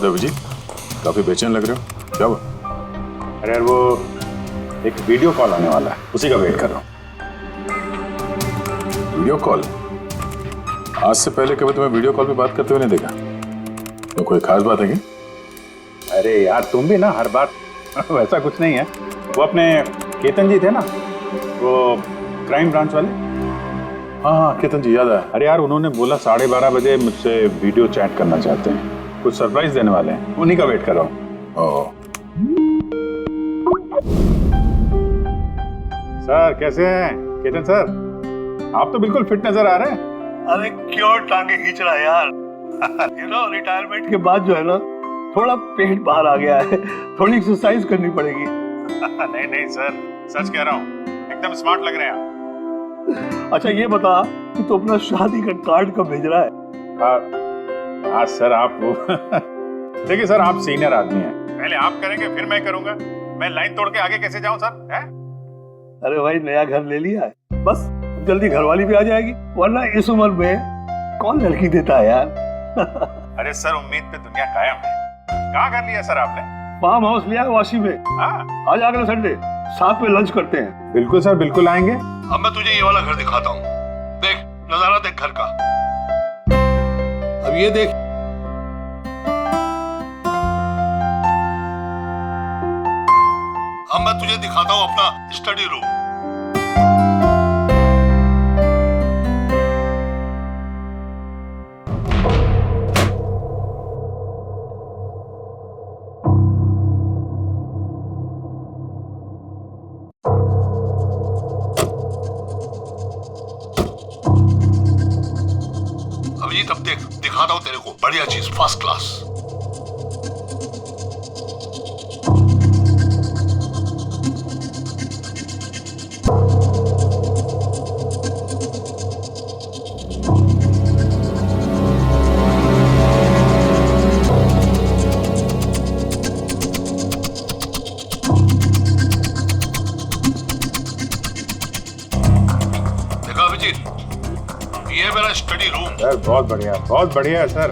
है अभिजीत? काफी बेचैन लग रहे हो, क्या हुआ? अरे यार वो एक वीडियो कॉल आने वाला है, उसी का वेट कर रहा हूँ। Video call? आज से पहले कभी तुम्हें वीडियो कॉल पे बात करते हुए नहीं देखा। तो कोई खास बात है क्या? अरे यार तुम भी ना हर बार वैसा कुछ नहीं है। वो अपने केतन जी थे ना, वो क्राइम ब्रांच वाले। हाँ केतन जी, याद आया। अरे यार उन्होंने बोला 12:30 बजे मुझसे वीडियो चैट करना चाहते हैं, कुछ सरप्राइज देने वाले हैं, उन्हीं का वेट कर रहा हूँ। सर कैसे हैं केतन सर? आप तो बिल्कुल फिट नजर आ रहे हैं। अरे क्यों टांगे खींच रहा है यार? रिटायरमेंट के बाद जो है ना, थोड़ा पेट बाहर आ गया है, थोड़ी एक्सरसाइज करनी पड़ेगी। नहीं नहीं सर, सच कह रहा हूँ, एकदम स्मार्ट लग रहे हैं आप। अच्छा ये बता कि तू अपना शादी का कार्ड कब भेज रहा है? हाँ सर आप वो देखिए सर, आप सीनियर आदमी हैं, पहले आप करेंगे फिर मैं करूंगा। मैं लाइन तोड़ के आगे कैसे जाऊं सर? है? अरे भाई नया घर ले लिया है, बस जल्दी घरवाली भी आ जाएगी, वरना इस उम्र में कौन लड़की देता है यार। अरे सर उम्मीद पे दुनिया कायम है। कहाँ कर लिया सर आपने? फार्म हाउस लिया है वाशी में। हाँ आज अगले संडे साथ में लंच करते हैं। बिल्कुल सर, बिल्कुल आएंगे। अब मैं तुझे ये वाला घर दिखाता हूँ, देख नजारा देख घर का। अब ये देख, अब मैं तुझे दिखाता हूँ अपना स्टडी रूम। अभिजीत अब देख, दिखाता हूँ तेरे को बढ़िया चीज, फर्स्ट क्लास। देखा अभिजीत, ये है मेरा स्टडी रूम। सर बहुत बढ़िया है सर।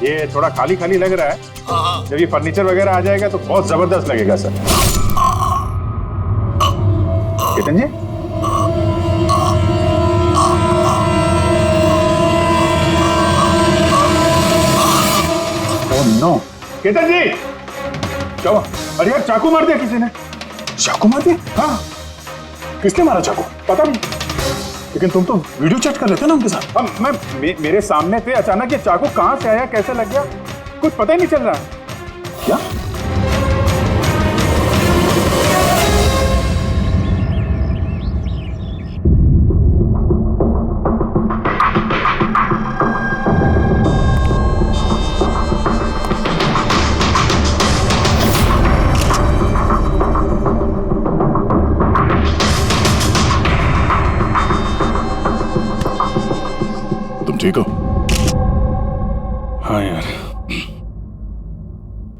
ये थोड़ा खाली खाली लग रहा है, हाँ। जब ये फर्नीचर वगैरह आ जाएगा तो बहुत जबरदस्त लगेगा सर। केतन जी, ओह नो, केतन जी क्या हुआ? अरे यार चाकू मार दिया किसी ने। चाकू मार दिया? हाँ किसने मारा चाकू? पता नहीं। लेकिन तुम तो वीडियो चैट कर रहे थे ना उनके साथ। अब मेरे सामने थे, अचानक ये चाकू कहां से आया, कैसे लग गया, कुछ पता ही नहीं चल रहा है। क्या? तुम ठीक हो? हाँ यार,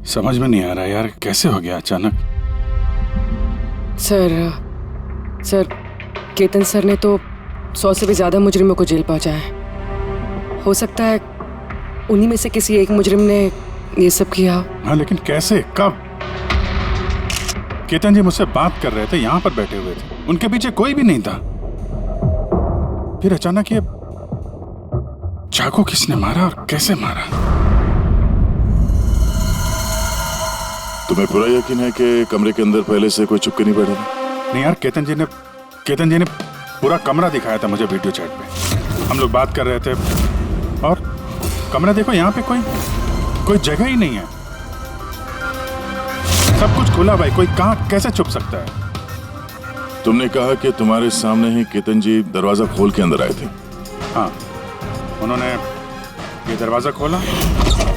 समझ में नहीं आ रहा यार, कैसे हो गया अचानक। सर केतन सर ने तो 100 से भी ज्यादा मुजरिमों को जेल पहुंचाया है। हो सकता है उन्हीं में से किसी एक मुजरिम ने ये सब किया। हाँ लेकिन कैसे, कब? केतन जी मुझसे बात कर रहे थे, यहाँ पर बैठे हुए थे, उनके पीछे कोई भी नहीं था। फिर अचानक ये चाकू किसने मारा और कैसे मारा? तुम्हें पूरा यकीन है कि कमरे के अंदर पहले से कोई छुप के नहीं बैठा था? नहीं यार, केतन जी ने पूरा कमरा दिखाया था मुझे वीडियो चैट पे। हम लोग बात कर रहे थे और कमरा देखो, यहाँ पे कोई जगह ही नहीं है, सब कुछ खुला भाई, कोई कहाँ कैसे छुप सकता है? तुमने कहा कि तुम्हारे सामने ही केतन जी दरवाजा खोल के अंदर आए थे। हाँ, उन्होंने ये दरवाजा खोला,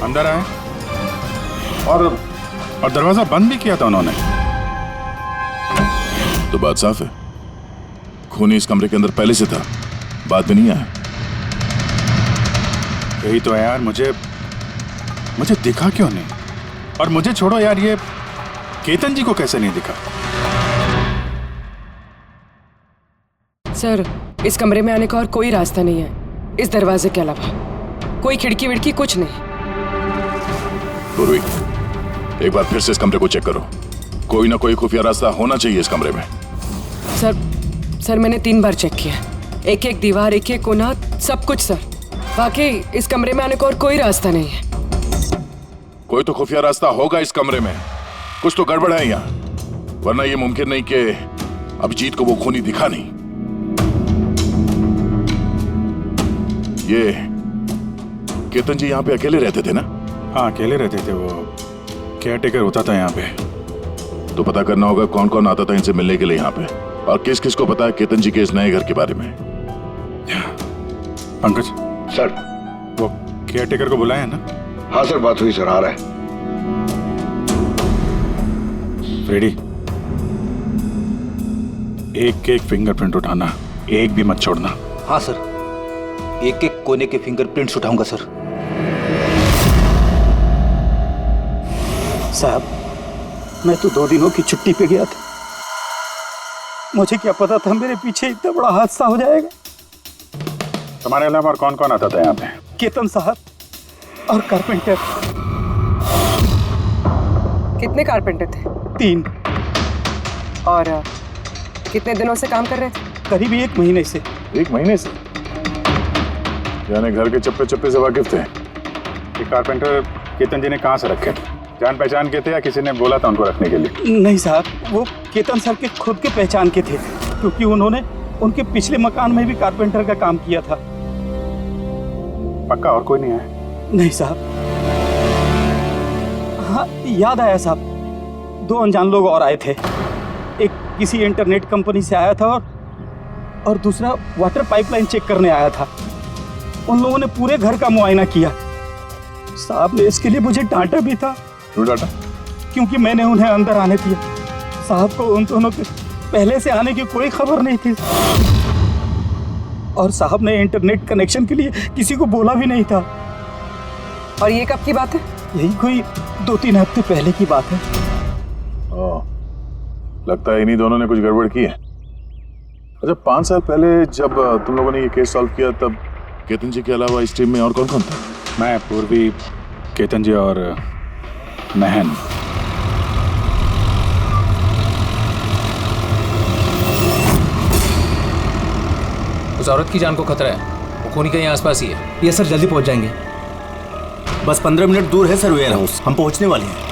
अंदर आए और दरवाजा बंद भी किया था उन्होंने। तो बात साफ है, खूनी इस कमरे के अंदर पहले से था, बाद में नहीं आया। यही तो है यार, मुझे दिखा क्यों नहीं? और मुझे छोड़ो यार, ये केतन जी को कैसे नहीं दिखा? सर इस कमरे में आने का और कोई रास्ता नहीं है इस दरवाजे के अलावा, कोई खिड़की विड़की कुछ नहीं। पूर्वी, एक बार फिर से इस कमरे को चेक करो। कोई ना कोई खुफिया रास्ता होना चाहिए इस कमरे में। सर मैंने 3 बार चेक किया, एक एक दीवार, एक एक कोना, सब कुछ सर। वाकई इस कमरे में आने को और कोई रास्ता नहीं है। कोई तो खुफिया रास्ता होगा इस कमरे में, कुछ तो गड़बड़ है यहाँ, वरना ये मुमकिन नहीं कि अभिजीत को वो खूनी दिखा नहीं। ये केतन जी यहाँ पे अकेले रहते थे ना? हाँ, अकेले रहते थे, वो केयर टेकर होता था यहाँ पे। तो पता करना होगा कौन कौन आता था इनसे मिलने के लिए यहाँ पे, और किस किस को पता है केतन जी के इस नए घर के बारे में। पंकज सर। वो केयर टेकर को बुलाया है ना? हाँ सर, बात हुई सर, आ रहा है। फ्रेडी, एक एक फिंगरप्रिंट उठाना, एक भी मत छोड़ना। हाँ सर, एक एक कोने के फिंगरप्रिंट्स उठाऊंगा सर। साहब, मैं तो 2 दिनों की छुट्टी पे गया था, मुझे क्या पता था मेरे पीछे इतना बड़ा हादसा हो जाएगा। तुम्हारे अलावा और कौन कौन आता था यहाँ पे? केतन साहब और कारपेंटर। कितने कारपेंटर थे? 3। और कितने दिनों से काम कर रहे थे? करीब 1 महीने से। 1 महीने से? यानी घर के चप्पे चप्पे से वाकिफ थे। ये कारपेंटर केतन जी ने कहाँ से रखे थे? जान पहचान के थे या किसी ने बोला था उनको रखने के लिए? नहीं साहब, वो केतन सर के खुद के पहचान के थे, क्योंकि उन्होंने उनके पिछले मकान में भी कारपेंटर का काम किया था। पक्का और कोई नहीं है? नहीं साहब। हाँ, याद आया साहब, 2 अनजान लोग और आए थे। एक किसी इंटरनेट कंपनी से आया था और दूसरा वाटर पाइपलाइन चेक करने आया था। उन लोगों ने पूरे घर का मुआयना किया। साहब ने इसके लिए मुझे डांटा भी था। क्यों डांटा? क्योंकि मैंने उन्हें अंदर आने दिया। साहब को उन दोनों के पहले से आने की कोई खबर नहीं थी, और साहब ने इंटरनेट कनेक्शन के लिए किसी को बोला भी नहीं था। और ये कब की बात है? यही कोई 2-3 हफ्ते पहले की बात है। ओह, लगता है इन्हीं दोनों ने कुछ गड़बड़ की है। अच्छा, 5 साल पहले जब तुम लोगों ने ये केस सॉल्व किया, तब केतन जी के अलावा इस टीम में और कौन कौन था? मैं, पूर्वी, केतन जी और महन। उस औरत की जान को खतरा है, वो खूनी कहीं आसपास ही है। ये सर जल्दी पहुंच जाएंगे, बस 15 मिनट दूर है सर वेयर हाउस, हम पहुंचने वाले हैं।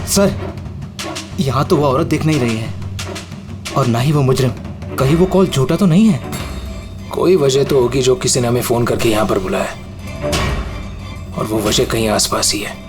सर, यहाँ तो वो औरत दिख नहीं रही है, और ना ही वो मुजरिम। कहीं वो कॉल झूठा तो नहीं है? कोई वजह तो होगी जो किसी ने हमें फोन करके यहाँ पर बुलाया, और वो वजह कहीं आसपास ही है।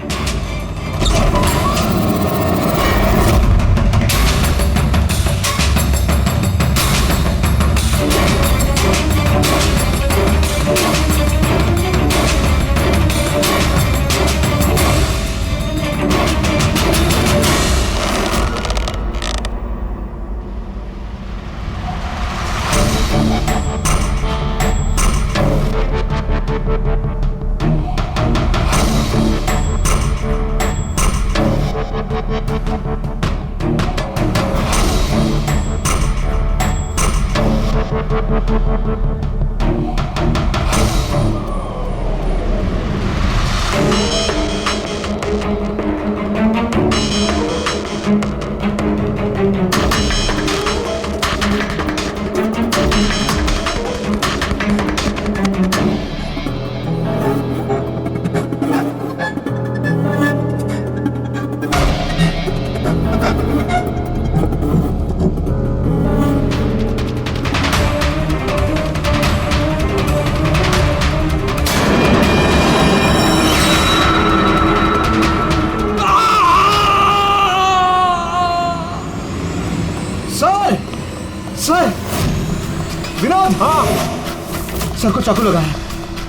सर को चाकू लगा है।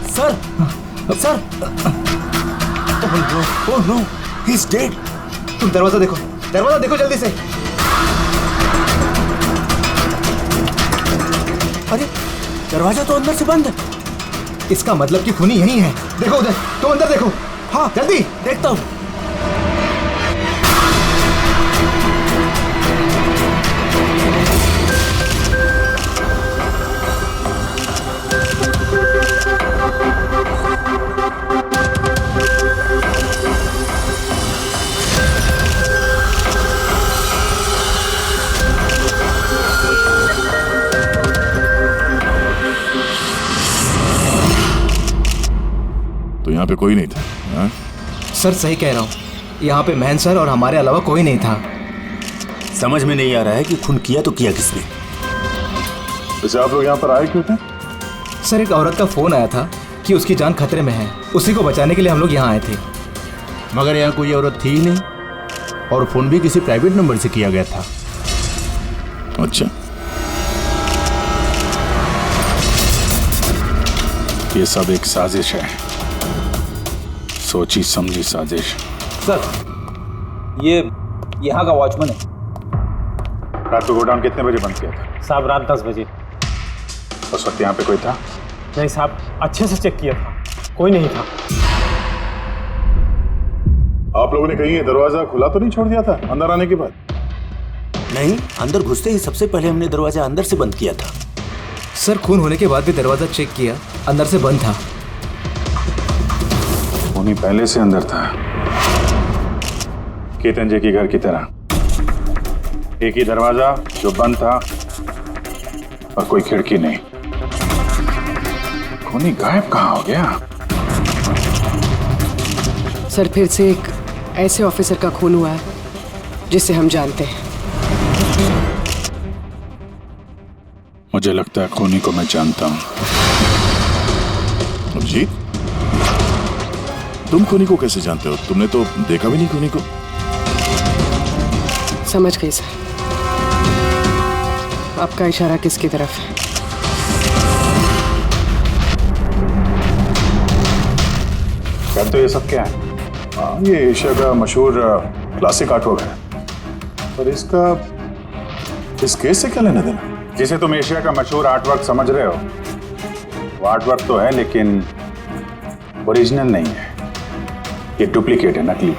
Sir sir oh no he is dead. तुम दरवाजा देखो जल्दी से। अरे दरवाजा तो अंदर से बंद है। इसका मतलब कि खूनी यही है। देखो उधर, तुम अंदर देखो। हाँ जल्दी। देखता हूँ। तो यहाँ पे कोई नहीं था? हाँ? सर सही कह रहा हूँ, यहाँ पे महन सर और हमारे अलावा कोई नहीं था। समझ में नहीं आ रहा है कि खून किया तो किया किसने। वैसे आप लोग यहाँ पर आए क्यों थे? सर एक औरत का फोन आया था कि उसकी जान खतरे में है, उसी को बचाने के लिए हम लोग यहाँ आए थे। मगर यहाँ कोई औरत थी ही नहीं और फोन भी किसी प्राइवेट नंबर से किया गया था। अच्छा, ये सब एक साजिश है, सोची समझी साजिश। सर ये यहाँ का वॉचमैन है। रात को गोडाउन कितने बजे बंद किया था? साहब रात 10 बजे। उस वक्त यहाँ पे कोई था? नहीं साहब, अच्छे से चेक किया था, कोई नहीं था। आप लोगों ने कहीं ये दरवाजा खुला तो नहीं छोड़ दिया था अंदर आने के बाद? नहीं, अंदर घुसते ही सबसे पहले हमने दरवाजा अंदर से बंद किया था। सर खून होने के बाद भी दरवाजा चेक किया, अंदर से बंद था। खूनी पहले से अंदर था, केतन जी के घर की तरह। एक ही दरवाजा जो बंद था और कोई खिड़की नहीं। खूनी गायब कहाँ हो गया? सर फिर से एक ऐसे ऑफिसर का खून हुआ है जिसे हम जानते हैं। मुझे लगता है खूनी को मैं जानता हूँ। अभिजीत, तुम खूनी को कैसे जानते हो? तुमने तो देखा भी नहीं खूनी को। समझ गई सर, आपका इशारा किसकी तरफ है? क्या तो ये सब क्या है? हाँ, ये एशिया का मशहूर क्लासिक आर्टवर्क है, पर इसका इस केस से क्या लेना देना? जिसे तुम एशिया का मशहूर आर्टवर्क समझ रहे हो, वो आर्टवर्क तो है लेकिन ओरिजिनल नहीं है। ये डुप्लीकेट है, नकली।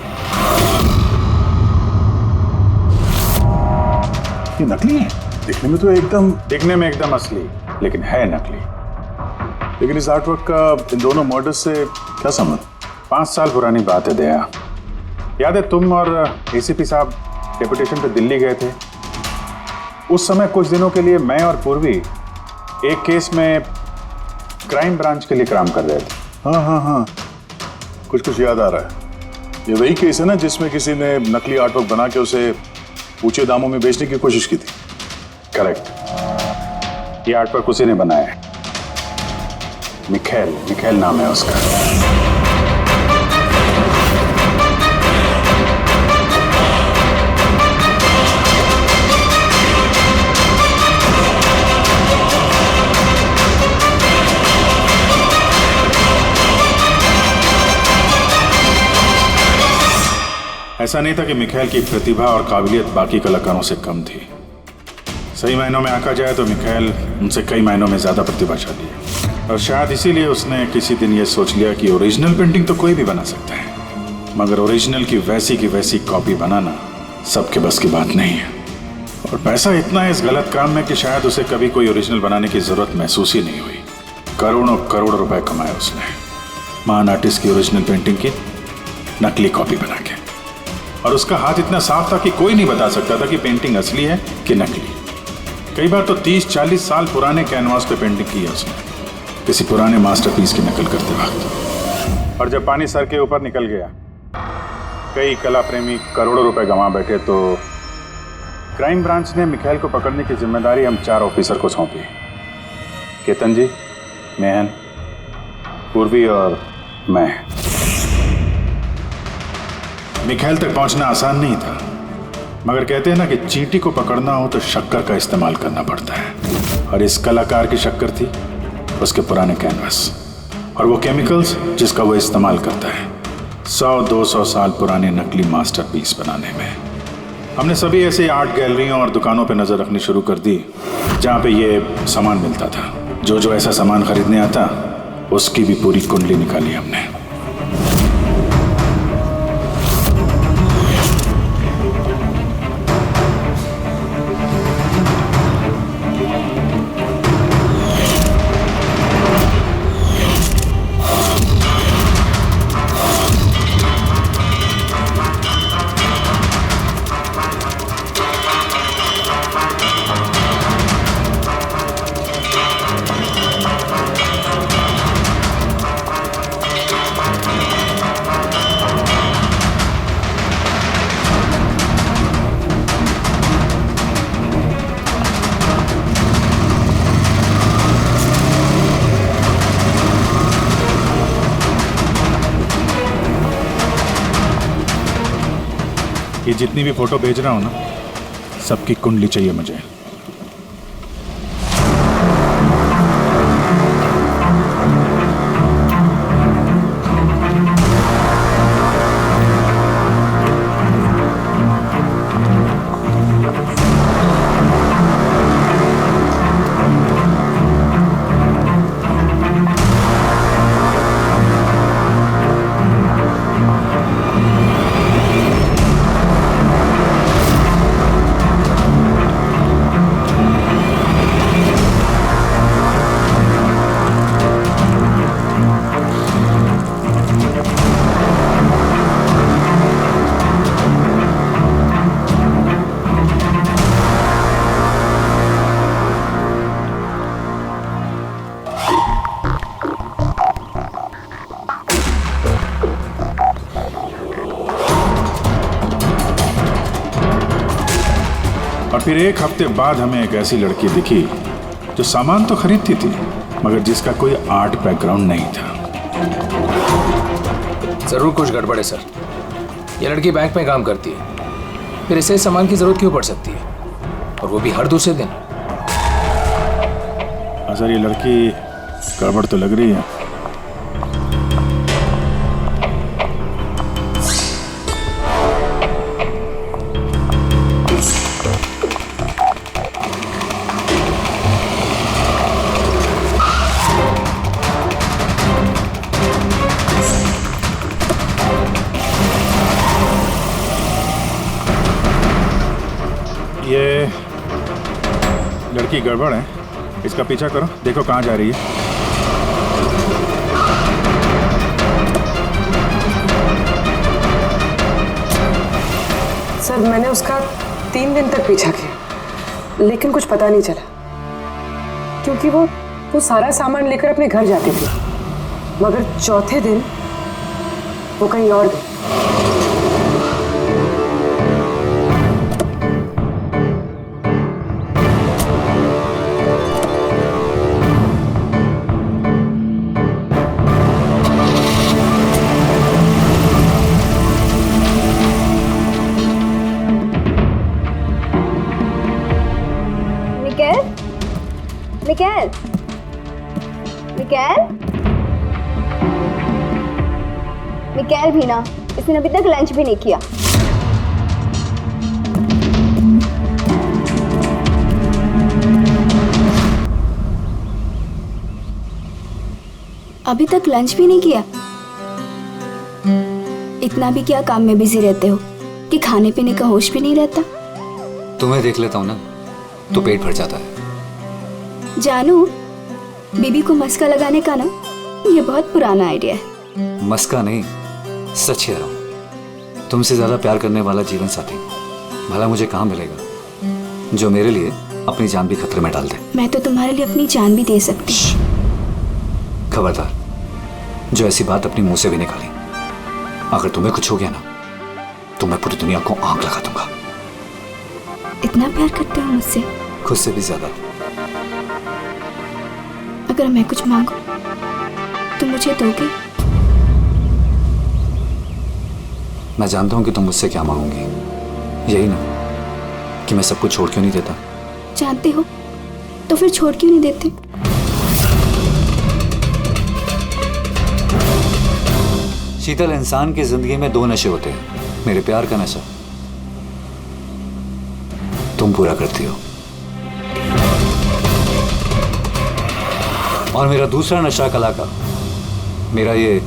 ये नकली है? दिखने में तो एकदम असली, लेकिन है नकली। लेकिन इस आर्टवर्क का इन दोनों मर्डर्स से क्या संबंध? 5 साल पुरानी बात है दया। याद है तुम और एसीपी साहब डेपुटेशन पे दिल्ली गए थे? उस समय कुछ दिनों के लिए मैं और पूर्वी एक केस में क्राइम ब्रांच के लिए काम कर रहे थे। हाँ, कुछ याद आ रहा है। ये वही केस है ना जिसमें किसी ने नकली आर्टवर्क बना के उसे ऊंचे दामों में बेचने की कोशिश की थी? करेक्ट। ये आर्टवर्क उसी ने बनाया है। मिखेल नाम है उसका। ऐसा नहीं था कि मिखेल की प्रतिभा और काबिलियत बाकी कलाकारों से कम थी। सही मायनों में आंका जाए तो मिखेल उनसे कई मायनों में ज्यादा प्रतिभाशाली है, और शायद इसीलिए उसने किसी दिन ये सोच लिया कि ओरिजिनल पेंटिंग तो कोई भी बना सकता है, मगर ओरिजिनल की वैसी कॉपी बनाना सबके बस की बात नहीं है। और पैसा इतना है इस गलत काम में कि शायद उसे कभी कोई ओरिजिनल बनाने की जरूरत महसूस ही नहीं हुई। करोड़ों करोड़ रुपए कमाए उसने महान आर्टिस्ट की ओरिजिनल पेंटिंग की नकली कॉपी बना के, और उसका हाथ इतना साफ था कि कोई नहीं बता सकता था कि पेंटिंग असली है कि नकली। कई बार तो 30-40 साल पुराने कैनवास पे पेंटिंग की है उसने, किसी पुराने मास्टरपीस की नकल करते वक्त। और जब पानी सर के ऊपर निकल गया, कई कला प्रेमी करोड़ों रुपए गंवा बैठे, तो क्राइम ब्रांच ने मिखेल को पकड़ने की जिम्मेदारी हम 4 ऑफिसर को सौंपी। केतन जी, मेहन, पूर्वी और मैं। मिखेल तक पहुंचना आसान नहीं था, मगर कहते हैं ना कि चींटी को पकड़ना हो तो शक्कर का इस्तेमाल करना पड़ता है, और इस कलाकार की शक्कर थी उसके पुराने कैनवस और वो केमिकल्स जिसका वो इस्तेमाल करता है 100-200 साल पुराने नकली मास्टरपीस बनाने में। हमने सभी ऐसे आर्ट गैलरियों और दुकानों पे नजर रखनी शुरू कर दी जहाँ पे ये सामान मिलता था। जो ऐसा सामान खरीदने आता उसकी भी पूरी कुंडली निकाली हमने। ये जितनी भी फोटो भेज रहा हूं ना, सबकी कुंडली चाहिए मुझे। और फिर एक हफ्ते बाद हमें एक ऐसी लड़की दिखी जो सामान तो खरीदती थी मगर जिसका कोई आर्ट बैकग्राउंड नहीं था। जरूर कुछ गड़बड़ है सर। ये लड़की बैंक में काम करती है, फिर इसे सामान की जरूरत क्यों पड़ सकती है, और वो भी हर दूसरे दिन। सर ये लड़की गड़बड़ तो लग रही है। ये लड़की गड़बड़ है, इसका पीछा करो, देखो कहाँ जा रही है। सर मैंने उसका 3 दिन तक पीछा किया लेकिन कुछ पता नहीं चला, क्योंकि वो सारा सामान लेकर अपने घर जाती थी, मगर चौथे दिन वो कहीं और गई। मिकेल, मिकेल, मिकेल भी ना, इसने अभी तक लंच भी नहीं किया। अभी तक लंच भी नहीं किया? इतना भी क्या काम में बिजी रहते हो कि खाने पीने का होश भी नहीं रहता? तुम्हें देख लेता हूँ ना तो पेट भर जाता है। जानू, बीबी को मस्का लगाने का ना ये बहुत पुराना आइडिया है। मस्का नहीं, सच कह रहा हूँ। तुमसे ज्यादा प्यार करने वाला जीवन साथी भला मुझे कहाँ मिलेगा जो मेरे लिए अपनी जान भी खतरे में डाल दे। मैं तो तुम्हारे लिए अपनी जान भी दे सकती। खबरदार, जो ऐसी बात अपने मुंह से भी निकाली। अगर तुम्हें कुछ हो गया ना तो मैं पूरी दुनिया को आग लगा दूंगा। इतना प्यार करते हो मुझसे? खुद से भी ज्यादा। अगर मैं कुछ मांगू तो मुझे दोगे? मैं जानता हूँ कि तुम मुझसे क्या मांगोगी, यही ना कि मैं सब कुछ छोड़ क्यों नहीं देता। जानते हो तो फिर छोड़ क्यों नहीं देते? शीतल, इंसान की जिंदगी में दो नशे होते हैं, मेरे प्यार का नशा तुम पूरा करती हो, और मेरा दूसरा नशा कला का, मेरा ये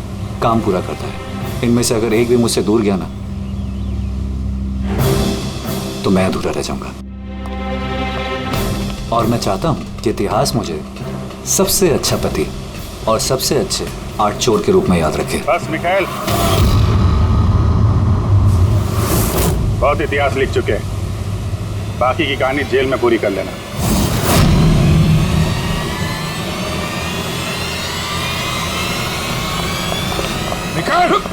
काम पूरा करता है। इनमें से अगर एक भी मुझसे दूर गया ना तो मैं अधूरा रह जाऊंगा। और मैं चाहता हूं कि इतिहास मुझे सबसे अच्छा पति और सबसे अच्छे आर्ट चोर के रूप में याद रखे। बस मिखाइल, बहुत इतिहास लिख चुके हैं, बाकी की कहानी जेल में पूरी कर लेना। मिखाइल, रुक!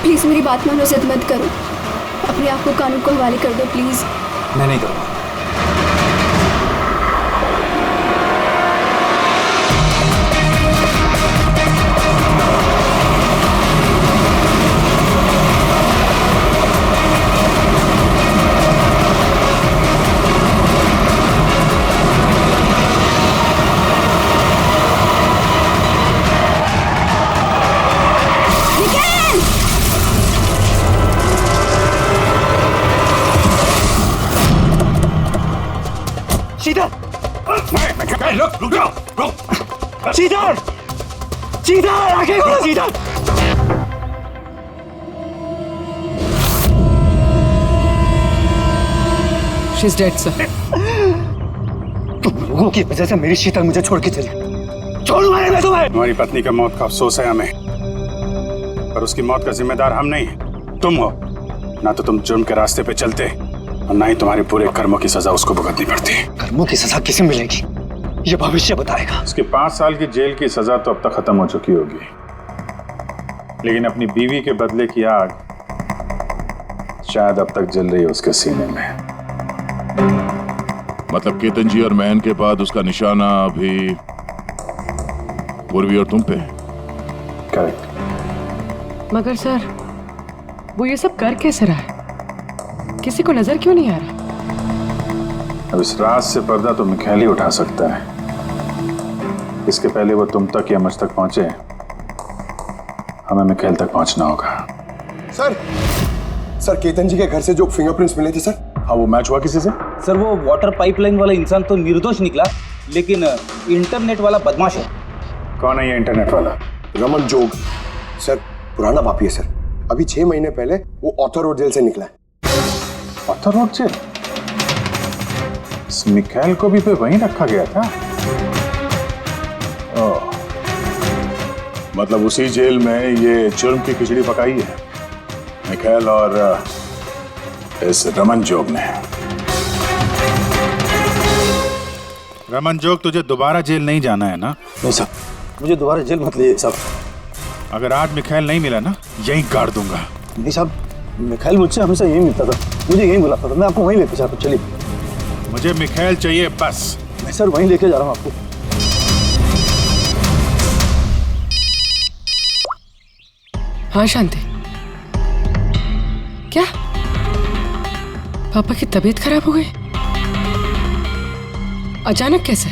प्लीज मेरी बात मानो, जिद मत करो, अपने आप को कानून को हवाले कर दो प्लीज। मैं नहीं करूंगा। रुक जाओ, रुक! शीतल! शीतल! आगे खोलो, शीतल! She's dead, sir. तुम लोगों की वजह से मेरी शीतल मुझे छोड़ के चली। छोड़ूंगा नहीं मैं तुम्हें। तुम्हारी पत्नी का मौत का अफसोस है हमें, पर उसकी मौत का जिम्मेदार हम नहीं, तुम हो। ना तो तुम जुर्म के रास्ते पे चलते और ना ही तुम्हारे पूरे कर्मों की सजा उसको भुगतनी पड़ती। कर्मों की सजा किसे मिलेगी ये भविष्य बताएगा। उसके 5 साल की जेल की सजा तो अब तक खत्म हो चुकी होगी, लेकिन अपनी बीवी के बदले की आग शायद अब तक जल रही है उसके सीने में। मतलब केतन जी और महन के बाद उसका निशाना अभी पूर्वी और तुम पे। करेक्ट। मगर सर, वो ये सब कर कैसे रहा है? किसी को नजर क्यों नहीं आ रहा? अब इस राज से पर्दा तो मिखाइल ही उठा सकता है। इसके पहले वो तुम तक या मुझ तक पहुंचे, हमें मिखाइल तक पहुंचना होगा। सर केतन जी के घर से जो फिंगरप्रिंट्स मिले थे सर। हाँ, वो मैच हुआ किसी से? सर वो वाटर पाइपलाइन वाला इंसान तो निर्दोष निकला, लेकिन इंटरनेट वाला बदमाश है। कौन है ये इंटरनेट वाला? रमन जोग सर, पुराना पापी है सर। अभी 6 महीने पहले वो ऑथर रोड जेल से निकला है। Author road jail? मिखाइल को भी फिर वहीं रखा गया था? ओह, मतलब उसी जेल में ये जुर्म की खिचड़ी पकाई है मिखाइल और इस रमन जोग ने। रमन जोग, तुझे दोबारा जेल नहीं जाना है ना? नहीं साहब, मुझे दोबारा जेल मत ले साहब। अगर आज मिखाइल नहीं मिला ना, यहीं गाड़ दूंगा। नहीं साहब, मिखाइल मुझसे हमेशा यही मिलता था, मुझे यही बुलाता था, मैं आपको वहीं लेके जाता। चलिए। मुझे मिखाइल चाहिए बस। मैं सर वहीं लेके जा रहा हूँ आपको। हाँ शांति, क्या पापा की तबीयत खराब हो गई? अचानक कैसे?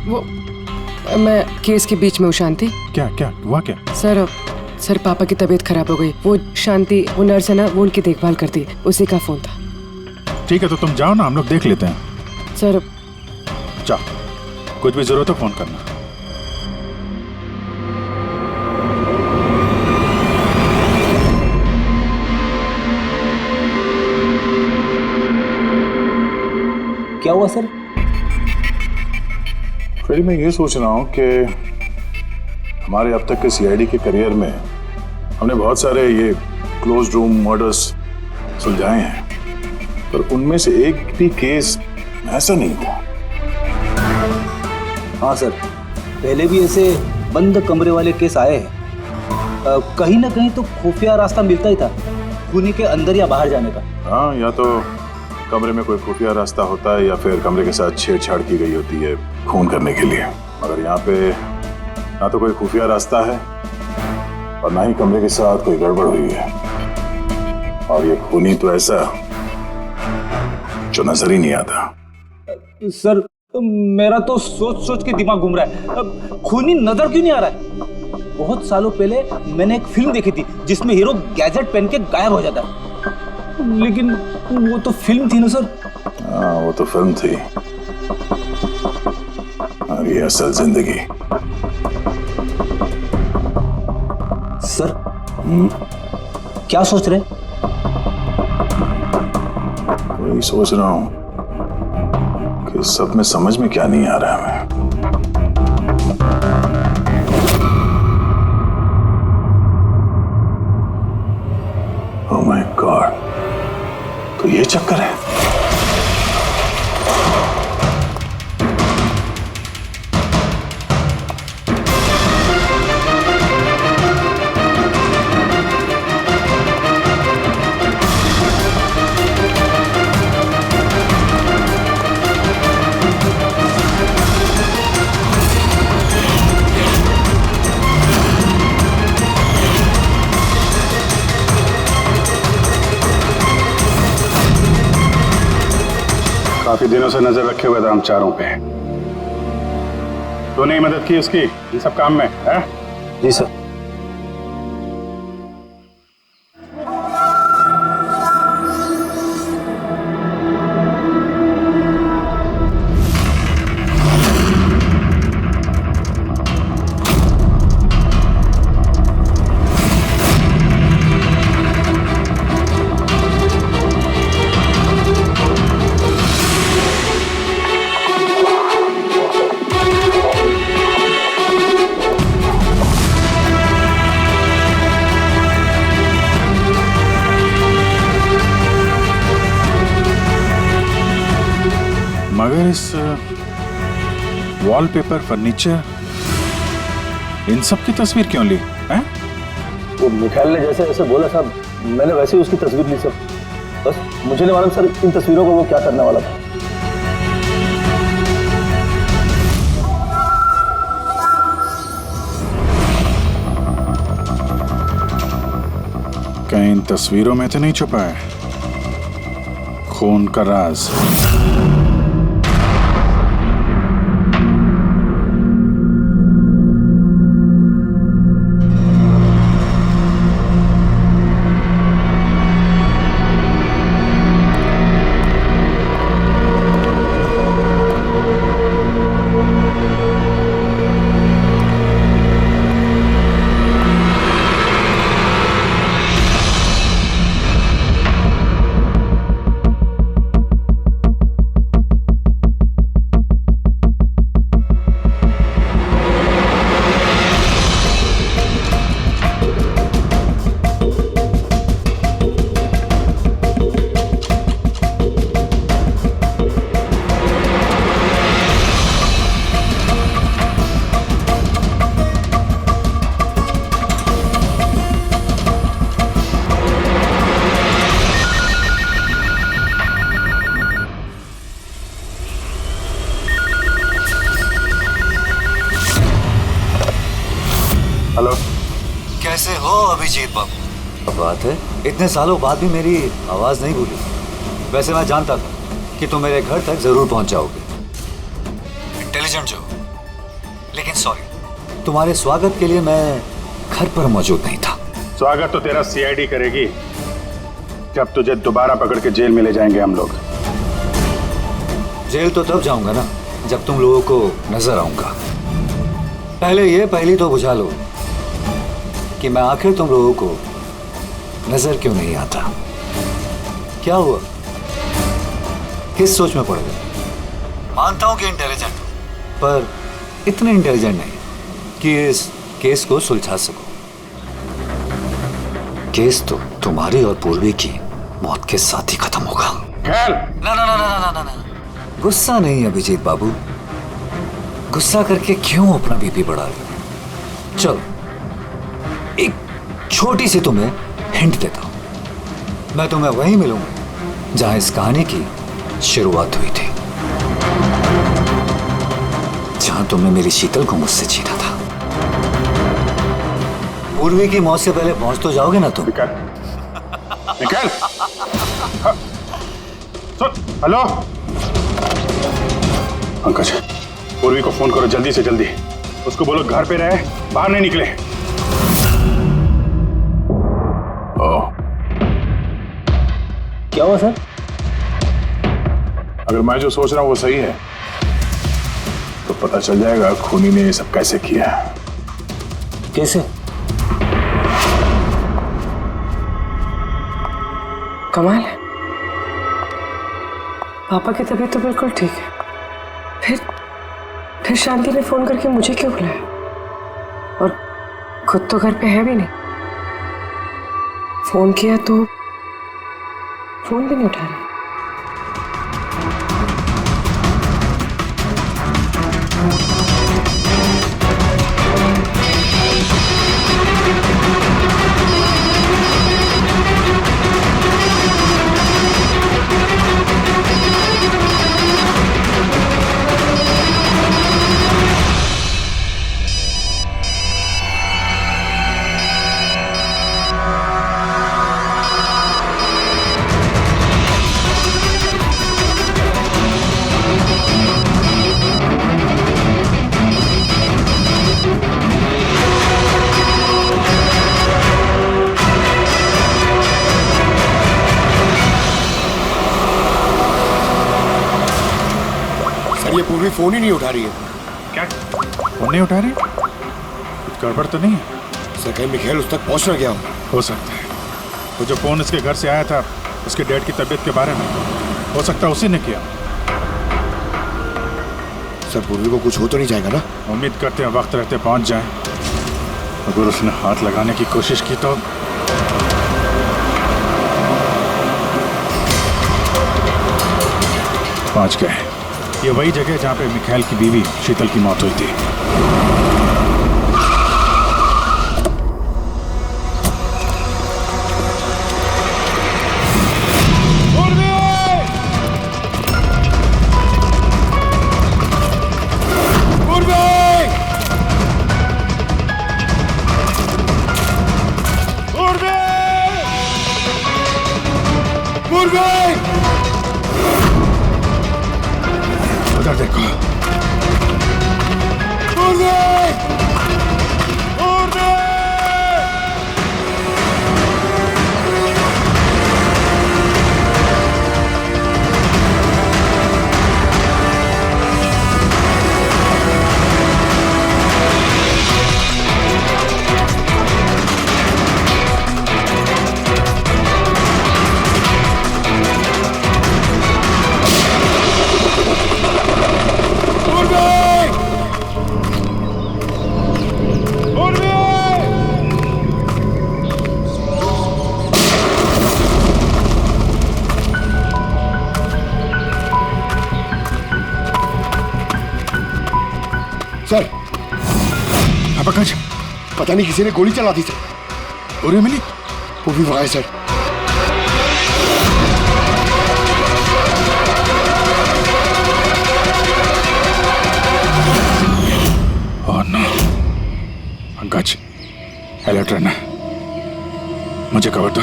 वो मैं केस के बीच में हूँ शांति। क्या क्या हुआ क्या? सर पापा की तबीयत खराब हो गई। वो शांति, वो नर्स है ना, वो उनकी देखभाल करती है, उसी का फोन था। ठीक है, तो तुम जाओ ना, हम लोग देख लेते हैं। सर जाओ, कुछ भी जरूरत हो फोन करना। क्या हुआ सर? फिर मैं ये सोच रहा हूँ कि हमारे अब तक के सीआईडी के करियर में हमने बहुत सारे ये क्लोज रूम मर्डर्स सुलझाए हैं, पर उनमें से एक भी केस ऐसा नहीं हुआ। हाँ सर, पहले भी ऐसे बंद कमरे वाले केस आए हैं। कहीं ना कहीं तो खुफिया रास्ता मिलता ही था। खूनी के अंदर या बाहर जाने का। हाँ, या तो कमरे में कोई खुफिया रास्ता होता है या फिर कमरे के साथ छेड़छाड़ की गई होती है खून करने के लिए। मगर यहाँ पे ना तो कोई खुफिया रास्ता है और ना ही कमरे के साथ कोई गड़बड़ हुई है। और ये खूनी तो ऐसा जो नजर ही नहीं आता। सर मेरा तो सोच सोच के दिमाग घूम रहा है। खूनी नजर क्यों नहीं आ रहा है? बहुत सालों पहले मैंने एक फिल्म देखी थी जिसमें हीरो गैजेट पहन के गायब हो जाता है, लेकिन वो तो फिल्म थी ना सर। हाँ, वो तो फिल्म थी और ये असल जिंदगी। सर क्या सोच रहे? वही सोच रहा हूँ कि सब में समझ में क्या नहीं आ रहा है हमें। ओह माय गॉड, तो ये चक्कर है। काफी दिनों से नजर रखे हुए थे हम चारों पे। तो नहीं मदद की उसकी इन सब काम में है? जी सर। मगर इस वॉलपेपर, फर्नीचर, इन सब की तस्वीर क्यों ली हैं? वो मिखाइल ने जैसे जैसे बोला साहब, मैंने वैसे ही उसकी तस्वीर ली सर। बस मुझे नहीं मालूम सर इन तस्वीरों को वो क्या करने वाला था। कहीं इन तस्वीरों में तो नहीं छुपा है खून का राज? हेलो, कैसे हो अभिजीत बाबू? बात है, इतने सालों बाद भी मेरी आवाज नहीं भूली। वैसे मैं जानता था कि तुम मेरे घर तक जरूर पहुंच जाओगे, इंटेलिजेंट जो। लेकिन सॉरी, तुम्हारे स्वागत के लिए मैं घर पर मौजूद नहीं था। स्वागत तो तेरा सीआईडी करेगी जब तुझे दोबारा पकड़ के जेल में ले जाएंगे हम लोग। जेल तो तब जाऊंगा ना जब तुम लोगों को नजर आऊंगा। पहली तो बुझा लो कि मैं आखिर तुम लोगों को नजर क्यों नहीं आता। क्या हुआ, किस सोच में पड़ गए? मानता हूं कि इंटेलिजेंट हो, पर इतने इंटेलिजेंट नहीं कि इस केस को सुलझा सको। केस तो तुम्हारी और पूर्वी की मौत के साथ ही खत्म होगा। ना ना ना ना ना ना ना, गुस्सा नहीं अभिजीत बाबू, गुस्सा करके क्यों अपना बीपी बढ़ा रहे हो? चलो एक छोटी सी तुम्हें हिंट देता हूं। मैं तुम्हें वहीं मिलूंगा जहां इस कहानी की शुरुआत हुई थी, जहां तुमने मेरी शीतल को मुझसे छीना था। पूर्वी की मौत से पहले पहुंच तो जाओगे ना तुम? निकल। हेलो पंकज, पूर्वी को फोन करो जल्दी से जल्दी। उसको बोलो घर पे रहे, बाहर नहीं निकले। क्या हुआ सर? अगर मैं जो सोच रहा हूं वो सही है तो पता चल जाएगा खूनी ने ये सब कैसे किया। कैसे? कमाल है, पापा की तबीयत तो बिल्कुल ठीक है, फिर शांति ने फोन करके मुझे क्यों बुलाया? और खुद तो घर पे है भी नहीं। फोन किया तो फोन भी नहीं उठा रही। ये पूर्वी फोन ही नहीं उठा रही है। क्या फोन नहीं उठा रही? कुछ गड़बड़ तो नहीं है? सर कहीं मिखेल उस तक पहुंच ना गया हो सकता है। वो जो फोन इसके घर से आया था उसके डैड की तबीयत के बारे में, हो सकता है उसी ने किया। सर पूर्वी को कुछ हो तो नहीं जाएगा ना? उम्मीद करते हैं वक्त रहते पहुंच जाए। अगर उसने हाथ लगाने की कोशिश की तो पहुंच गए। ये वही जगह जहां पे मिखाइल की बीवी शीतल की मौत हुई थी। उधर देखो। सर पंकज, पता नहीं किसी ने गोली चला दी सर। पूरी मिली? पूरी वहां है sir. Oh no. Pankaj alert रहना, मुझे खबर दो,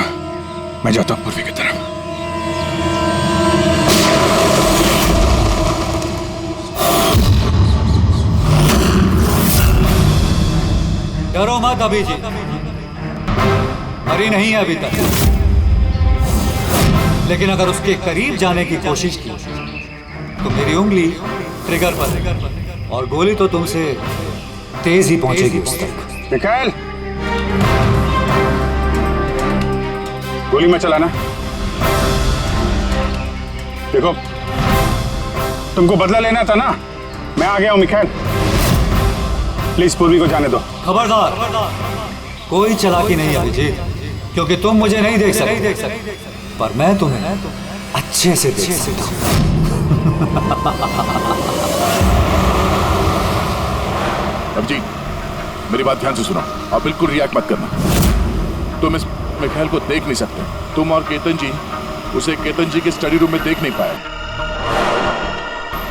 मैं जाता हूँ पूर्वी की तरफ। डरो मत अभी जी, मरी नहीं है अभी तक, लेकिन अगर उसके करीब जाने की कोशिश की तो मेरी उंगली ट्रिगर पर और गोली तो तुमसे तेज ही पहुंचेगी उस तक। मिखाइल, गोली में चलाना। देखो, तुमको बदला लेना था ना, मैं आ गया हूं मिखाइल। प्लीज पूर्वी को जाने दो। खबरदार, कोई चालाकी नहीं अभिजीत, क्योंकि तुम मुझे नहीं देख सकते, पर मैं तुम्हें अच्छे से देख सकता हूं। अभिजीत, मेरी बात ध्यान से सुनो और बिल्कुल रिएक्ट मत करना। तुम इस आप मिखाइल को देख नहीं सकते। तुम और केतन जी उसे केतन जी के स्टडी रूम में देख नहीं पाए।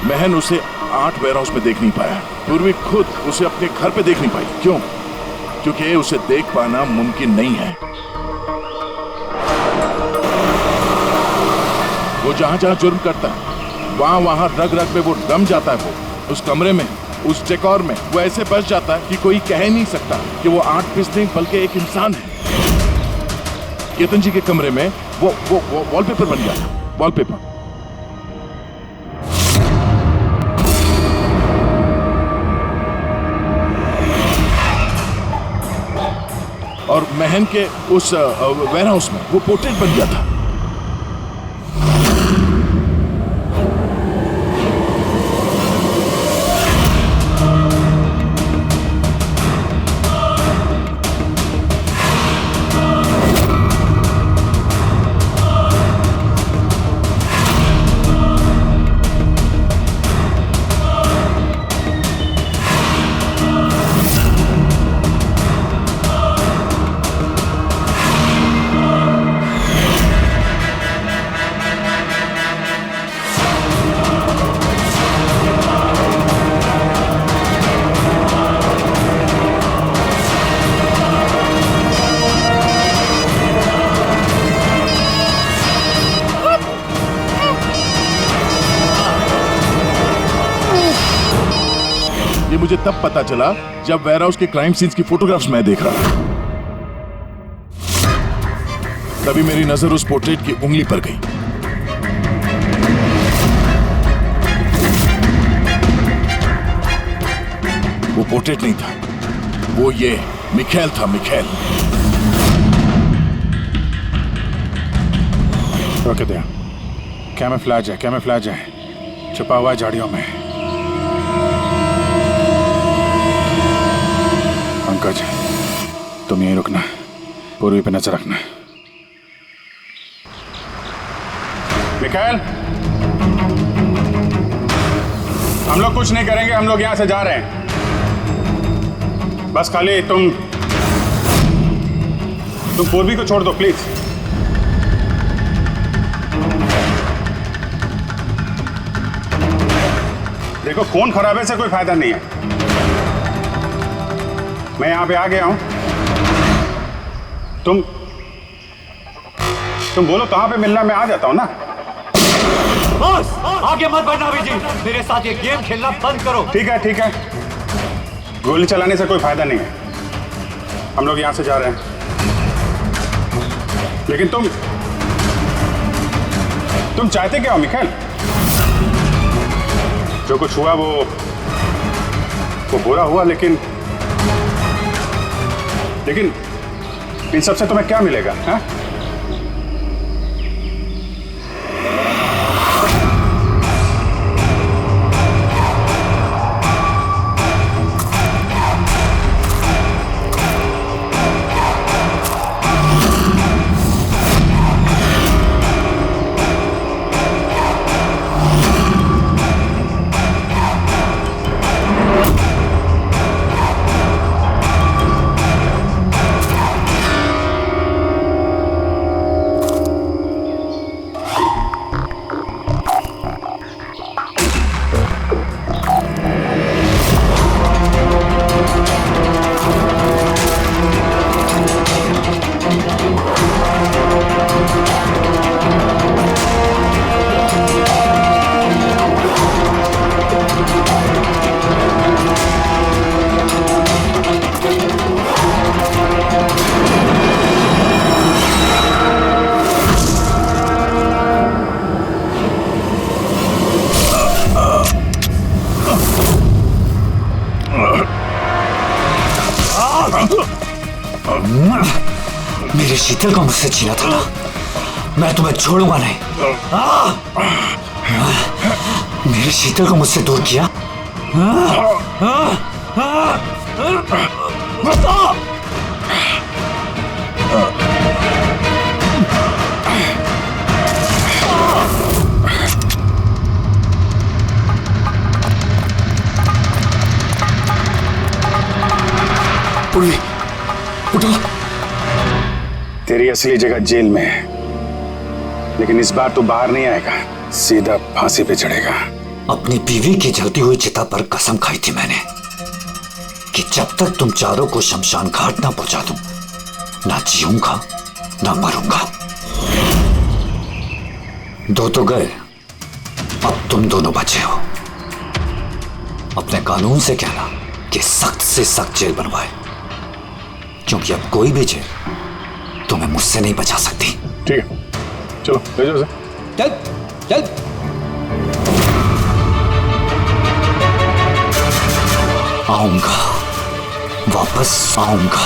महन उसे 8 वेयरहाउस में देख नहीं पाया। पूर्वी खुद उसे अपने घर पे देख नहीं पाई। क्यों? क्योंकि उसे देख पाना मुमकिन नहीं है। वो जहां जहां जुर्म करता है वहां वहां रग रग में वो दम जाता है। वो उस कमरे में, उस डेकोर में वो ऐसे बस जाता है कि कोई कह ही नहीं सकता कि वो 8 पीस नहीं बल्कि एक इंसान है। केतन जी के कमरे में वो वॉलपेपर बन गया था। वॉलपेपर। और महन के उस वेयरहाउस में वो पोर्ट्रेट बन गया था। ये मुझे तब पता चला जब वेयरहाउस के क्राइम सीन्स की फोटोग्राफ्स मैं देख रहा था। तभी मेरी नजर उस पोर्ट्रेट की उंगली पर गई। वो पोर्ट्रेट नहीं था, वो ये मिखाइल था। मिखाइल। रोके दे। कैमोफ्लेज है, कैमोफ्लेज है, छुपा हुआ है झाड़ियों में। पंकज, तुम यहीं रुकना, पूर्वी पे नजर रखना। मिखाइल, हम लोग कुछ नहीं करेंगे, हम लोग यहां से जा रहे हैं। बस खाली तुम पूर्वी को छोड़ दो प्लीज। देखो, खून खराबे से कोई फायदा नहीं है। मैं यहां पे आ गया हूं। तुम बोलो कहां पे मिलना, मैं आ जाता हूं ना। बस आगे मत बढ़ना अभी जी, मेरे साथ ये गेम खेलना बंद करो। ठीक है, ठीक है। गोली चलाने से कोई फायदा नहीं है। हम लोग यहां से जा रहे हैं, लेकिन तुम चाहते क्या हो मिखाइल? जो कुछ हुआ वो बुरा हुआ, लेकिन इन सबसे तुम्हें क्या मिलेगा? हाँ? मेरे शीतल को मुझसे छीना था ना, मैं तुम्हें छोड़ूंगा नहीं। मेरे शीतल को मुझसे दूर किया। पूर्वी, उठो। तेरी असली जगह जेल में है, लेकिन इस बार तू बाहर नहीं आएगा, सीधा फांसी पे चढ़ेगा। अपनी बीवी की जलती हुई चिता पर कसम खाई थी मैंने कि जब तक तुम चारों को शमशान घाट ना पहुंचा दूं, ना जीऊंगा ना मरूंगा। दो तो गए, अब तुम दोनों बचे हो। अपने कानून से कहना कि सख्त से सख्त जेल बनवाए, क्योंकि अब कोई भी जेल तुम्हें मुझसे नहीं बचा सकती। ठीक है, चलो ले जाओ उसे। चल चल। आऊंगा, वापस आऊंगा।